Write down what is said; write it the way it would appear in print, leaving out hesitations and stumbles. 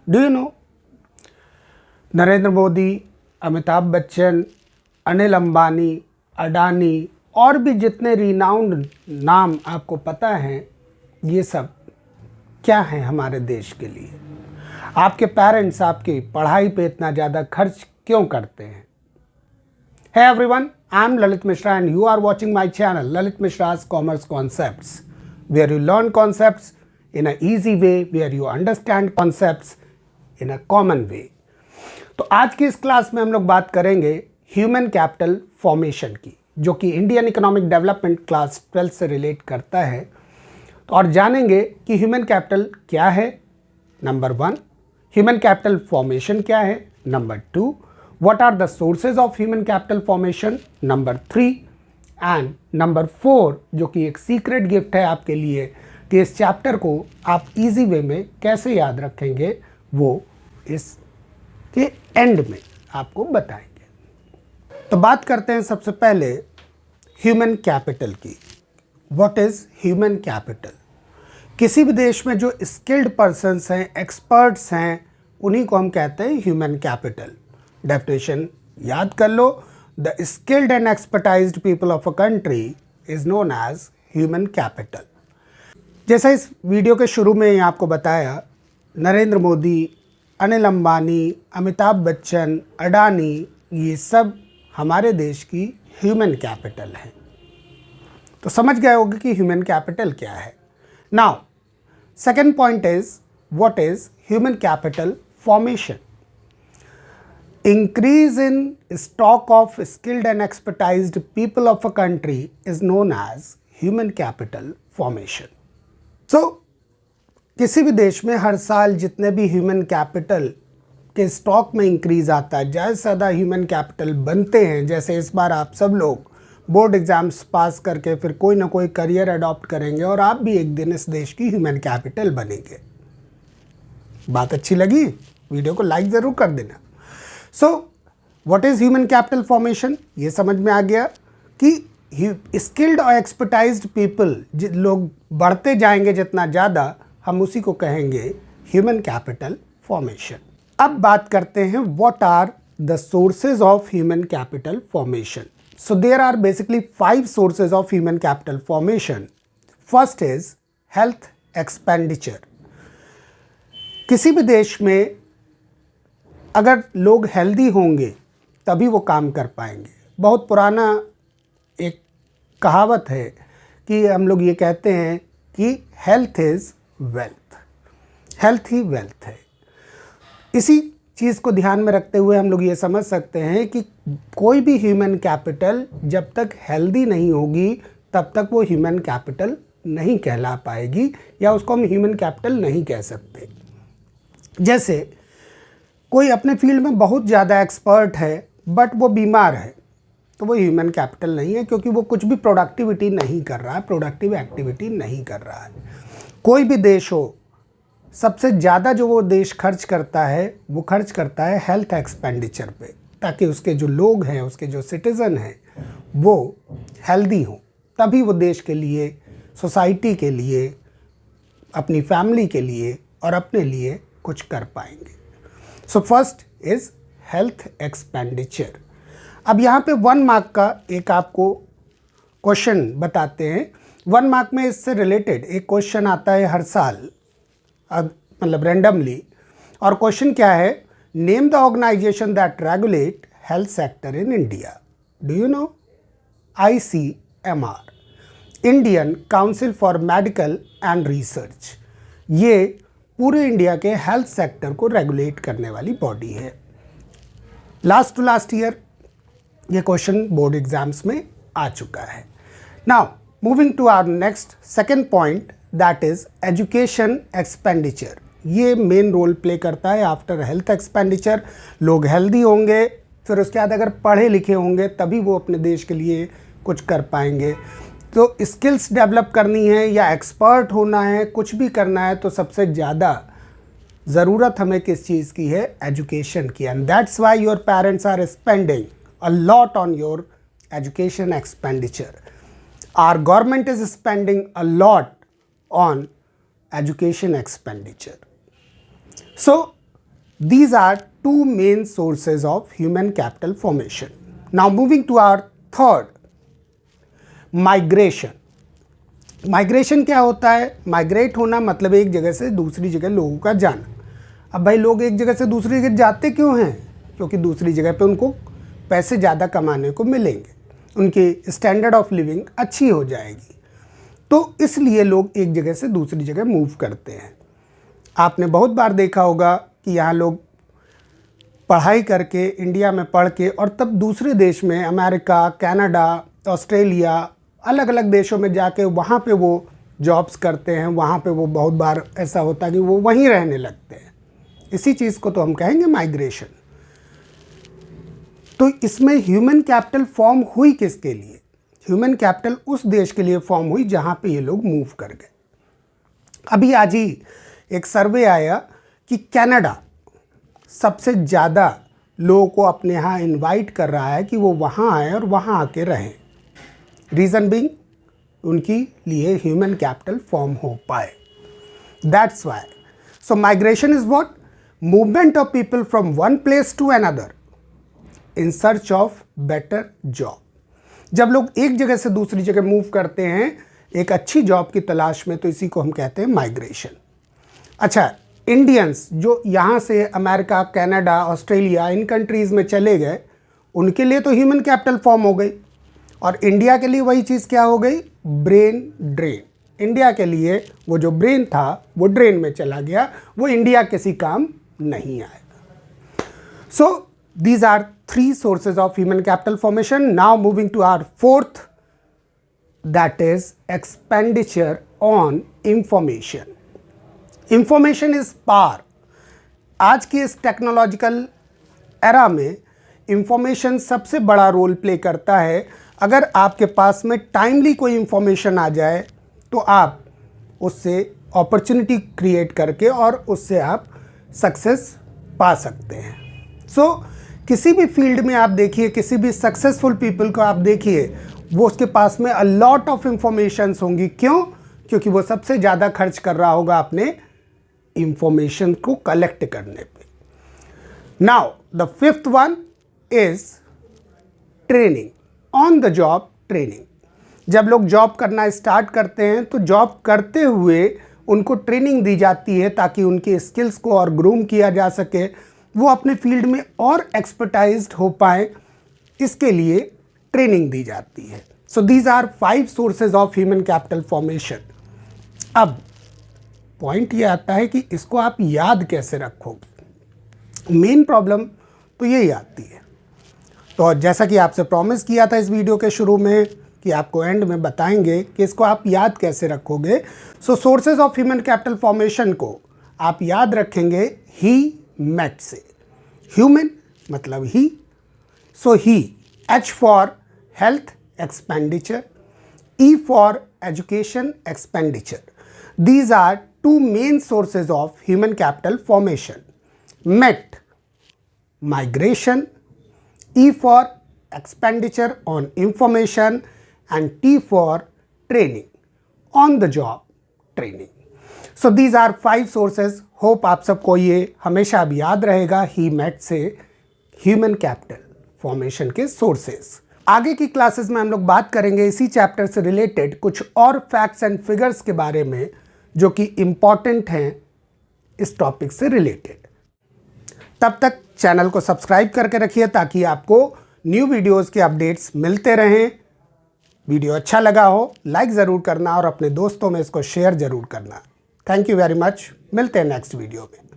Do you no Narendra Modi, Amitabh Bachchan, Anil Ambani, Adani और भी जितने रिनाउंड नाम आपको पता हैं, ये सब क्या हैं हमारे देश के लिए? आपके पेरेंट्स आपकी पढ़ाई पे इतना ज़्यादा खर्च क्यों करते हैं? Hey everyone, I'm Lalit Mishra and you are watching my channel Lalit Mishra's Commerce Concepts, where you learn concepts in an easy way, where you understand concepts in a common way. तो आज की इस class में हम लोग बात करेंगे human capital formation की, जो कि इंडियन इकोनॉमिक डेवलपमेंट क्लास 12 से रिलेट करता है। तो और जानेंगे कि ह्यूमन कैपिटल क्या है, नंबर 1, ह्यूमन कैपिटल फॉर्मेशन क्या है, number 2, what are the sources of human capital formation, number 3, and number 4 जो कि एक सीक्रेट गिफ्ट है आपके लिए कि इस चैप्टर को आप इजी वे में कैसे याद रखेंगे, वो इसके एंड में आपको बताएंगे। तो बात करते हैं सबसे पहले ह्यूमन कैपिटल की। What is human capital? किसी भी देश में जो स्किल्ड पर्सन्स हैं, एक्सपर्ट्स हैं, उन्हीं को हम कहते हैं ह्यूमन कैपिटल। डेफिनेशन याद कर लो, the skilled and expertised people of a country is known as human capital. जैसा इस वीडियो के शुरू में ही आपको बताया, नरेंद्र मोदी, अनिल अंबानी, अमिताभ बच्चन, अडानी, ये सब हमारे देश की ह्यूमन कैपिटल हैं। तो समझ गए होंगे कि ह्यूमन कैपिटल क्या है। Now second point is what is human capital formation? Increase in stock of skilled and expertised people of a country is known as human capital formation. So, किसी भी देश में हर साल जितने भी ह्यूमन कैपिटल के स्टॉक में इंक्रीज आता है, ज़्यादा से ज़्यादा ह्यूमन कैपिटल बनते हैं। जैसे इस बार आप सब लोग बोर्ड एग्जाम्स पास करके फिर कोई ना कोई करियर अडॉप्ट करेंगे और आप भी एक दिन इस देश की ह्यूमन कैपिटल बनेंगे। बात अच्छी लगी? वीडियो को लाइक ज़रूर कर देना। So what is human capital formation? ये समझ में आ गया कि स्किल्ड और एक्सपर्टाइज्ड पीपल लोग बढ़ते जाएंगे जितना ज़्यादा, हम उसी को कहेंगे ह्यूमन कैपिटल फॉर्मेशन। अब बात करते हैं what are the sources of human capital formation. So there are basically 5 sources of human capital formation. First is health expenditure. किसी भी देश में अगर लोग हेल्दी होंगे तभी वो काम कर पाएंगे। बहुत पुराना एक कहावत है कि हम लोग ये कहते हैं कि health is wealth, health he wealth है। इसी चीज़ को ध्यान में रखते हुए हम लोग ये समझ सकते हैं कि कोई भी ह्यूमन कैपिटल जब तक हेल्दी नहीं होगी तब तक वो ह्यूमन कैपिटल नहीं कहला पाएगी, या उसको हम ह्यूमन कैपिटल नहीं कह सकते। जैसे कोई अपने फील्ड में बहुत ज़्यादा एक्सपर्ट है बट वो बीमार है, तो वो ह्यूमन कैपिटल नहीं है, क्योंकि वो कुछ भी प्रोडक्टिविटी नहीं कर रहा है, प्रोडक्टिव एक्टिविटी नहीं कर रहा है। कोई भी देश हो, सबसे ज़्यादा जो वो देश खर्च करता है वो खर्च करता है हेल्थ एक्सपेंडिचर पे, ताकि उसके जो लोग हैं, उसके जो सिटीज़न हैं, वो हेल्दी हों, तभी वो देश के लिए, सोसाइटी के लिए, अपनी फैमिली के लिए और अपने लिए कुछ कर पाएंगे। So first is health expenditure. अब यहाँ पे 1 मार्क का एक आपको क्वेश्चन बताते हैं। 1 मार्क में इससे रिलेटेड एक क्वेश्चन आता है हर साल, मतलब रैंडमली। और क्वेश्चन क्या है? Name the organization that regulate health sector in India. Do you know? ICMR, Indian council for medical and research. ये पूरे इंडिया के हेल्थ सेक्टर को रेगुलेट करने वाली बॉडी है। लास्ट टू लास्ट ईयर ये क्वेश्चन बोर्ड एग्जाम्स में आ चुका है। Now moving to our next second point, that is education expenditure. ये मेन रोल प्ले करता है आफ्टर हेल्थ एक्सपेंडिचर। लोग हेल्दी होंगे, फिर उसके बाद अगर पढ़े लिखे होंगे तभी वो अपने देश के लिए कुछ कर पाएंगे। तो स्किल्स डेवलप करनी है या एक्सपर्ट होना है, कुछ भी करना है, तो सबसे ज़्यादा ज़रूरत हमें किस चीज़ की है? एजुकेशन की। And that's why your parents are spending a lot on your education expenditure. Our government is spending a lot on education expenditure. So These are two main sources of human capital formation. Now moving to our third, migration. Migration क्या होता है? Migrate होना मतलब एक जगह से दूसरी जगह लोगों का जाना। अब भाई लोग एक जगह से दूसरी जगह जाते क्यों हैं? क्योंकि दूसरी जगह पे उनको पैसे ज़्यादा कमाने को मिलेंगे, उनकी स्टैंडर्ड ऑफ लिविंग अच्छी हो जाएगी, तो इसलिए लोग एक जगह से दूसरी जगह मूव करते हैं। आपने बहुत बार देखा होगा कि यहाँ लोग पढ़ाई करके, इंडिया में पढ़ के, और तब दूसरे देश में अमेरिका, कनाडा, ऑस्ट्रेलिया, अलग अलग देशों में जाके वहाँ पे वो जॉब्स करते हैं। वहाँ पे वो बहुत बार ऐसा होता है कि वो वहीं रहने लगते हैं। इसी चीज़ को तो हम कहेंगे माइग्रेशन। तो इसमें ह्यूमन कैपिटल फॉर्म हुई किसके लिए? ह्यूमन कैपिटल उस देश के लिए फॉर्म हुई जहाँ पे ये लोग मूव कर गए। अभी आज ही एक सर्वे आया कि कनाडा सबसे ज़्यादा लोगों को अपने यहाँ इनवाइट कर रहा है कि वो वहाँ आए और वहाँ आके रहें। रीज़न बीइंग उनकी लिए ह्यूमन कैपिटल फॉर्म हो पाए। That's why. So migration is what? Movement of people from one place to another in search of better job. जब लोग एक जगह से दूसरी जगह मूव करते हैं एक अच्छी जॉब की तलाश में, तो इसी को हम कहते हैं माइग्रेशन। अच्छा, इंडियंस जो यहाँ से अमेरिका, कनाडा, ऑस्ट्रेलिया, इन कंट्रीज़ में चले गए, उनके लिए तो ह्यूमन कैपिटल फॉर्म हो गई। और इंडिया के लिए वही चीज़ क्या हो गई? Brain drain. इंडिया के लिए वो जो ब्रेन था वो ड्रेन में चला गया, वो इंडिया किसी काम नहीं आएगा। So these are three sources of human capital formation. Now moving to our fourth, that is expenditure on information. Information is power. आज की इस टेक्नोलॉजिकल एरा में इंफॉर्मेशन सबसे बड़ा रोल प्ले करता है। अगर आपके पास में टाइमली कोई इंफॉर्मेशन आ जाए तो आप उससे अपॉर्चुनिटी क्रिएट करके और उससे आप सक्सेस पा सकते हैं। सो किसी भी फील्ड में आप देखिए, किसी भी सक्सेसफुल पीपल को आप देखिए, वो उसके पास में अ लॉट ऑफ इंफॉर्मेशंस होंगी। क्यों? क्योंकि वो सबसे ज़्यादा खर्च कर रहा होगा अपने इंफॉर्मेशन को कलेक्ट करने पे। Now the fifth one is training, on the job training. जब लोग जॉब करना स्टार्ट करते हैं तो जॉब करते हुए उनको ट्रेनिंग दी जाती है ताकि उनके स्किल्स को और ग्रूम किया जा सके, वो अपने फील्ड में और एक्सपर्टाइज्ड हो पाए, इसके लिए ट्रेनिंग दी जाती है। So these are 5 sources of human capital formation. अब पॉइंट ये आता है कि इसको आप याद कैसे रखोगे। मेन प्रॉब्लम तो यही आती है। तो जैसा कि आपसे प्रॉमिस किया था इस वीडियो के शुरू में कि आपको एंड में बताएंगे कि इसको आप याद कैसे रखोगे। So sources of human capital formation को आप याद रखेंगे ही मेट से। ह्यूमन मतलब he, so he, H for health expenditure, E for education expenditure. These are two main sources of human capital formation. MET, migration, E for expenditure on information, and T for training, on the job training. So these are 5 sources. Hope आप सबको ये हमेशा अब याद रहेगा ही met से human capital formation के sources. आगे की क्लासेस में हम लोग बात करेंगे इसी चैप्टर से रिलेटेड कुछ और फैक्ट्स एंड फिगर्स के बारे में जो कि इम्पॉर्टेंट हैं इस टॉपिक से रिलेटेड। तब तक चैनल को सब्सक्राइब करके रखिए ताकि आपको न्यू वीडियोस के अपडेट्स मिलते रहें। वीडियो अच्छा लगा हो लाइक ज़रूर करना और अपने दोस्तों में इसको शेयर ज़रूर करना। Thank you very much. मिलते हैं नेक्स्ट वीडियो में।